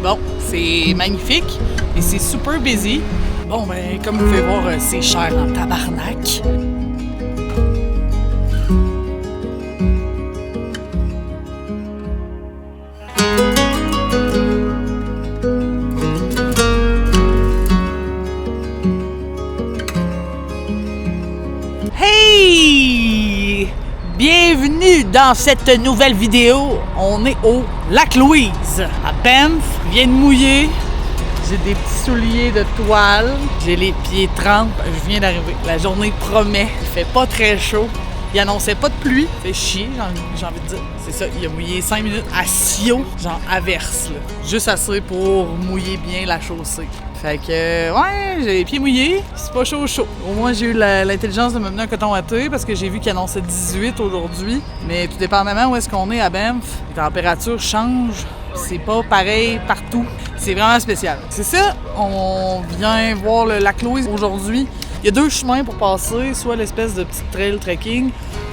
Bon, c'est magnifique et c'est super busy. Bon, ben, comme vous pouvez voir, c'est cher en tabarnak. Hey! Bienvenue dans cette nouvelle vidéo. On est au Lac-Louise, à Banff. Je viens de mouiller. J'ai des petits souliers de toile. J'ai les pieds trempes. Je viens d'arriver. La journée promet. Il fait pas très chaud. Il annonçait pas de pluie. Fait chier, j'ai envie de dire. C'est ça, il a mouillé 5 minutes à Sio, genre averse, là. Juste assez pour mouiller bien la chaussée. Fait que, ouais, j'ai les pieds mouillés. C'est pas chaud. Au moins, j'ai eu l'intelligence de me mener un coton watté parce que j'ai vu qu'il annonçait 18 aujourd'hui. Mais tout dépendamment où est-ce qu'on est à Banff, les températures changent. C'est pas pareil partout. C'est vraiment spécial. C'est ça, on vient voir le Lac-Louise aujourd'hui. Il y a deux chemins pour passer, soit l'espèce de petit trail trekking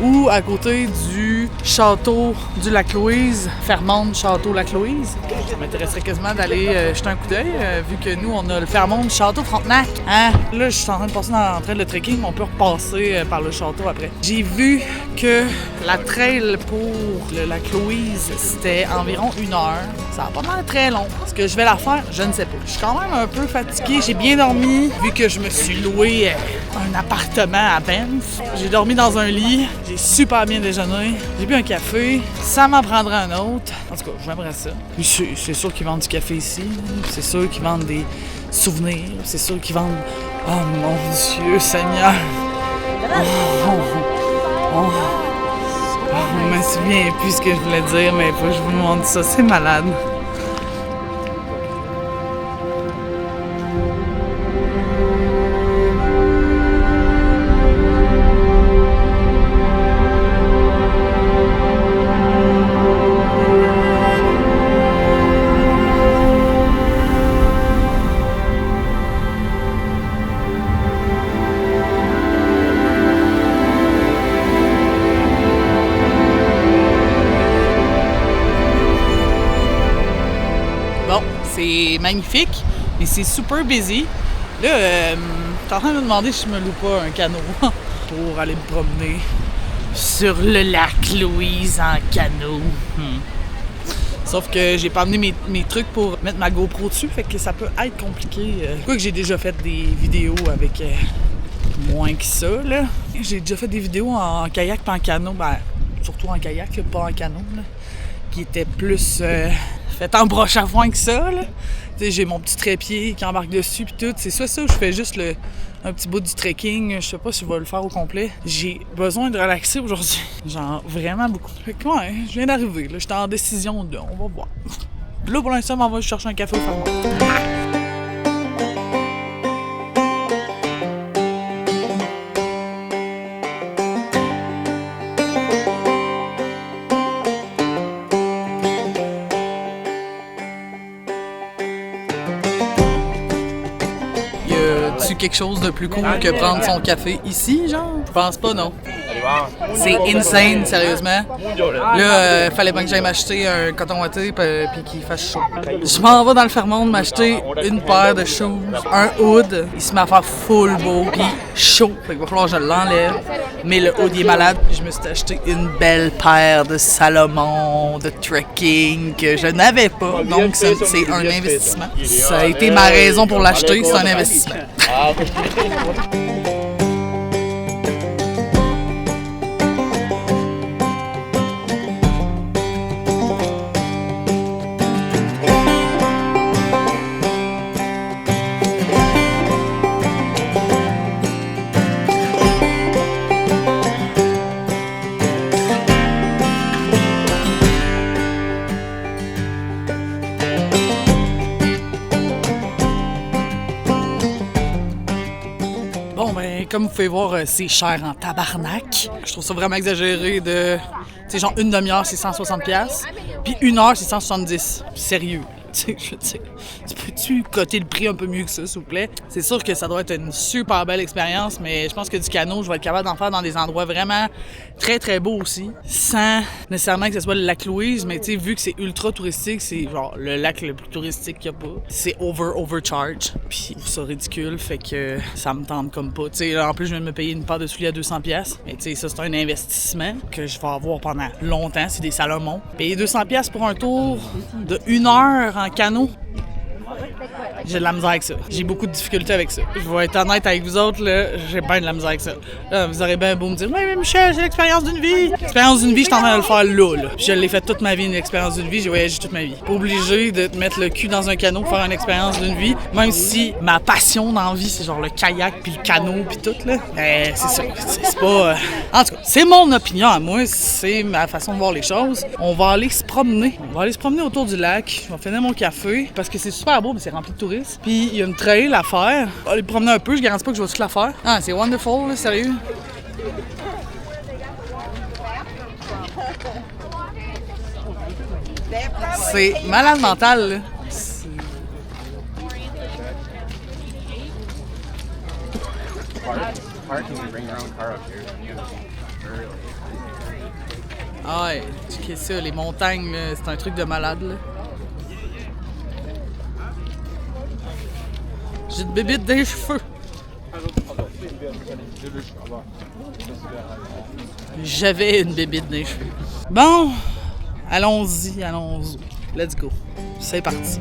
ou à côté du château du Lac-Louise, Fairmont Château Lac-Louise. Ça m'intéresserait quasiment d'aller jeter un coup d'œil, vu que nous, on a le Fairmont Château Frontenac. Hein? Là, je suis en train de passer dans le trail de trekking, mais on peut repasser par le château après. J'ai vu que la trail pour le Lac-Louise, c'était environ 1 heure. Ça va pas l'air très long. Est-ce que je vais la faire? Je ne sais pas. Je suis quand même un peu fatiguée. J'ai bien dormi, vu que je me suis loué un appartement à Banff. J'ai dormi dans un lit. J'ai super bien déjeuné. J'ai bu un café. Ça m'en prendra un autre. En tout cas, j'aimerais ça. C'est sûr qu'ils vendent du café ici. C'est sûr qu'ils vendent des souvenirs. C'est sûr qu'ils vendent... Oh mon Dieu Seigneur! Je me souviens plus ce que je voulais dire, mais faut que je vous montre ça. C'est malade. Bon, c'est magnifique, mais c'est super busy. Là, t'es en train de me demander si je me loue pas un canot pour aller me promener sur le lac Louise en canot. Sauf que j'ai pas amené mes trucs pour mettre ma GoPro dessus, fait que ça peut être compliqué. Quoique j'ai déjà fait des vidéos avec moins que ça, là. J'ai déjà fait des vidéos en kayak pas en canot, ben surtout en kayak, pas en canot, là, qui étaient plus... fait en broche à foin que ça, là. Tu sais, j'ai mon petit trépied qui embarque dessus pis tout. C'est ça, je fais juste un petit bout du trekking. Je sais pas si je vais le faire au complet. J'ai besoin de relaxer aujourd'hui. Genre, vraiment beaucoup. Fait que ouais, je viens d'arriver, là. J'étais en décision de... On va voir. Là, pour l'instant, on va chercher un café au Fairmont. Quelque chose de plus cool que prendre son café ici, genre? Je pense pas, non. C'est insane, sérieusement. Là, fallait bien que j'aille m'acheter un coton watté puis qu'il fasse chaud. Je m'en vais dans le Fairmont m'acheter une paire de shoes, un hood. Il se met à faire full beau puis chaud. Fait qu'il va falloir que je l'enlève. Mais le hood, il est malade. Puis je me suis acheté une belle paire de Salomon, de trekking que je n'avais pas. Donc, c'est un investissement. Ça a été ma raison pour l'acheter. C'est un investissement. Comme vous pouvez voir, c'est cher en tabarnak. Je trouve ça vraiment exagéré de... Tu sais, genre une demi-heure, c'est 160$, puis 1 heure, c'est 170$. Sérieux. sais, je veux dire, tu peux-tu coter le prix un peu mieux que ça, s'il vous plaît? C'est sûr que ça doit être une super belle expérience, mais je pense que du canot, je vais être capable d'en faire dans des endroits vraiment très, très beaux aussi, sans nécessairement que ce soit le lac Louise, mais tu sais, vu que c'est ultra touristique, c'est genre le lac le plus touristique qu'il y a pas. C'est overcharge, puis je trouve ça ridicule, fait que ça me tente comme pas. Tu sais, en plus, je viens de me payer une paire de souliers à 200$, mais tu sais, ça, c'est un investissement que je vais avoir pendant longtemps, c'est des Salomon. Payer 200$ pour un tour de 1 heure en canot, j'ai de la misère avec ça. J'ai beaucoup de difficultés avec ça. Je vais être honnête avec vous autres, là, j'ai bien de la misère avec ça. Là, vous aurez bien beau me dire « Oui, mais Michel, c'est l'expérience d'une vie! » L'expérience d'une vie, je suis en train de le faire là. Puis je l'ai fait toute ma vie, une expérience d'une vie. J'ai voyagé toute ma vie. Pas obligé de te mettre le cul dans un canot pour faire une expérience d'une vie, même si ma passion dans la vie, c'est genre le kayak, puis le canot, puis tout, là. Mais c'est ça. C'est pas... En tout cas, c'est mon opinion à moi. C'est ma façon de voir les choses. On va aller se promener. On va aller se promener autour du lac. Je vais finir mon café, parce que c'est super beau, mais c'est rempli de touristes. Puis il y a une trail à faire. On va aller promener un peu, je garantis pas que je vais tout la faire. Ah, c'est wonderful, là, sérieux. C'est malade mental, là. Ah ouais, checkez ça, les montagnes, là, c'est un truc de malade, là. J'ai de bébites dans les cheveux. J'avais une bébite dans les cheveux. Bon, allons-y. Let's go. C'est parti.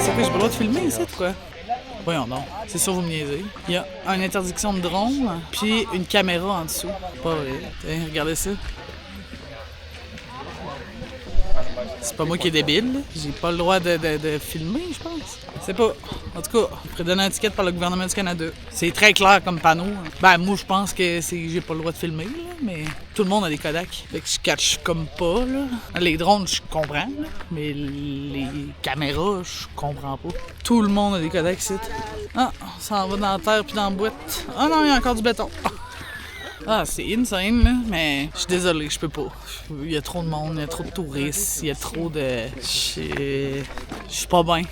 J'ai pas le droit de filmer ici, ou quoi? Voyons donc. C'est sûr, vous me niaisez. Il y a une interdiction de drone, puis une caméra en dessous. Pas vrai. T'sais, regardez ça. C'est pas moi qui est débile, là. J'ai pas le droit de filmer, je pense. C'est pas. En tout cas, il faudrait donner un ticket par le gouvernement du Canada. C'est très clair comme panneau. Ben, moi, je pense que j'ai pas le droit de filmer, là, mais tout le monde a des Kodak. Fait que je catch comme pas, là. Les drones, je comprends, là, mais les caméras, je comprends pas. Tout le monde a des Kodak ici. Ah, on s'en va dans la terre puis dans la boîte. Ah non, il y a encore du béton. Ah, c'est insane, là, mais je suis désolé, je peux pas. Il y a trop de monde, il y a trop de touristes, il y a trop de... Je suis pas bien.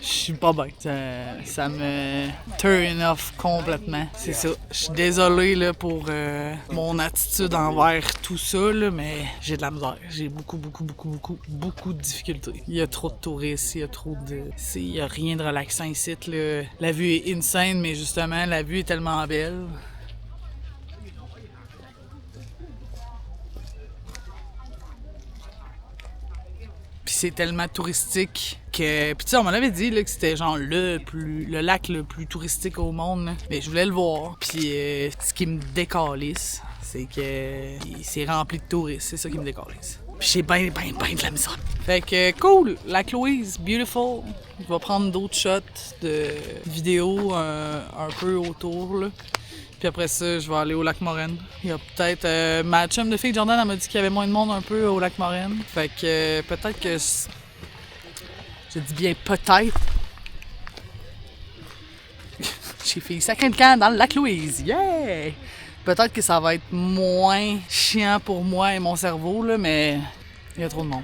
Je suis pas bien. Ça me turn off complètement. C'est ça. Je suis désolé là, pour mon attitude envers tout ça, là, mais j'ai de la misère. J'ai beaucoup de difficultés. Il y a trop de touristes, il y a trop de... Il y a rien de relaxant ici. Là. La vue est insane, mais justement, la vue est tellement belle. Puis c'est tellement touristique que... Puis tu sais, on m'en avait dit là, que c'était genre le lac le plus touristique au monde. Là. Mais je voulais le voir. Puis ce qui me décalisse, c'est que c'est rempli de touristes. C'est ça qui me décalisse. Puis j'ai ben de la misère. Fait que cool! Lac Louise, beautiful. Je vais prendre d'autres shots de vidéos un peu autour, là. Puis après ça, je vais aller au lac Moraine. Il y a peut-être... ma chum de fille, Jordan, elle m'a dit qu'il y avait moins de monde un peu au lac Moraine. Fait que peut-être que... Je dis bien peut-être. J'ai fait 50 camps dans le lac Louise. Yeah! Peut-être que ça va être moins chiant pour moi et mon cerveau, là, mais il y a trop de monde.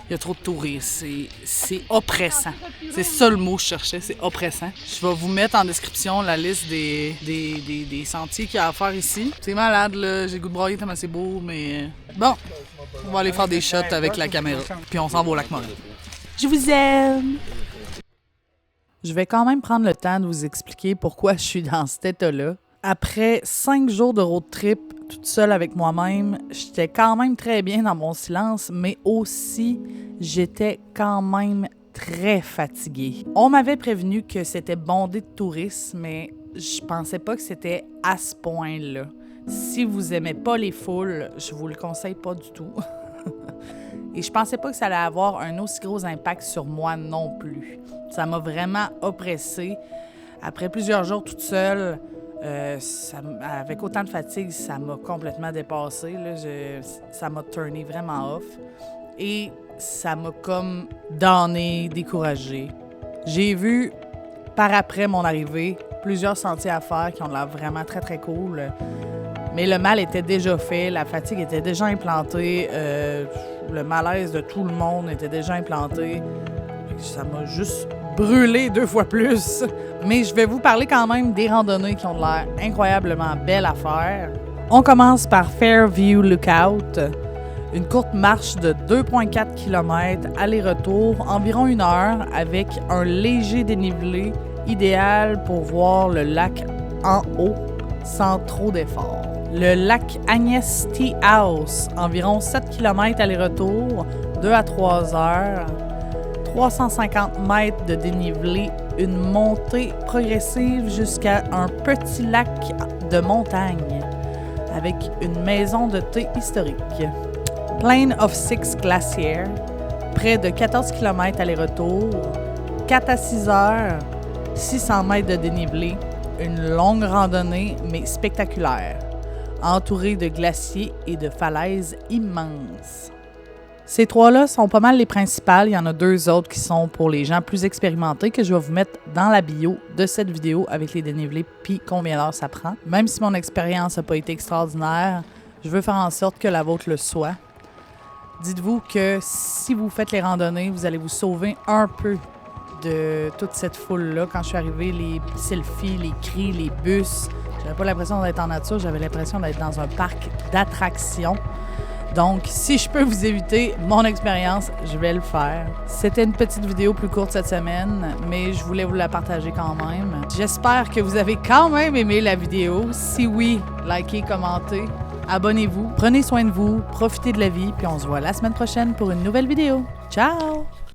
Il y a trop de touristes. C'est oppressant. C'est ça le mot que je cherchais, c'est oppressant. Je vais vous mettre en description la liste des sentiers qu'il y a à faire ici. C'est malade, là. J'ai le goût de brailler tellement c'est beau, mais... Bon, on va aller faire des shots avec la caméra. Puis on s'en va au lac Moraine. Je vous aime! Je vais quand même prendre le temps de vous expliquer pourquoi je suis dans cet état-là. Après 5 jours de road trip, toute seule avec moi-même, j'étais quand même très bien dans mon silence, mais aussi, j'étais quand même très fatiguée. On m'avait prévenu que c'était bondé de touristes, mais je pensais pas que c'était à ce point-là. Si vous aimez pas les foules, je vous le conseille pas du tout. Et je pensais pas que ça allait avoir un aussi gros impact sur moi non plus. Ça m'a vraiment oppressée. Après plusieurs jours toute seule, avec autant de fatigue, ça m'a complètement dépassée. Là. Ça m'a turné vraiment off. Et ça m'a comme damnée, découragée. J'ai vu, par après mon arrivée, plusieurs sentiers à faire qui ont l'air vraiment très, très cool. Mais le mal était déjà fait, la fatigue était déjà implantée, le malaise de tout le monde était déjà implanté. Ça m'a juste brûlé 2 fois plus. Mais je vais vous parler quand même des randonnées qui ont l'air incroyablement belles à faire. On commence par Fairview Lookout, une courte marche de 2,4 km aller-retour, environ 1 heure, avec un léger dénivelé idéal pour voir le lac en haut sans trop d'efforts. Le lac Agnès Tea House, environ 7 km aller-retour, 2 à 3 heures, 350 mètres de dénivelé, une montée progressive jusqu'à un petit lac de montagne avec une maison de thé historique. Plain of Six Glacier, près de 14 km aller-retour, 4 à 6 heures, 600 mètres de dénivelé, une longue randonnée mais spectaculaire, entourée de glaciers et de falaises immenses. Ces 3-là sont pas mal les principales. Il y en a 2 autres qui sont pour les gens plus expérimentés que je vais vous mettre dans la bio de cette vidéo avec les dénivelés puis combien d'heures ça prend. Même si mon expérience n'a pas été extraordinaire, je veux faire en sorte que la vôtre le soit. Dites-vous que si vous faites les randonnées, vous allez vous sauver un peu de toute cette foule-là. Quand je suis arrivée, les selfies, les cris, les bus, j'avais pas l'impression d'être en nature, j'avais l'impression d'être dans un parc d'attractions. Donc, si je peux vous éviter mon expérience, je vais le faire. C'était une petite vidéo plus courte cette semaine, mais je voulais vous la partager quand même. J'espère que vous avez quand même aimé la vidéo. Si oui, likez, commentez, abonnez-vous. Prenez soin de vous, profitez de la vie, puis on se voit la semaine prochaine pour une nouvelle vidéo. Ciao!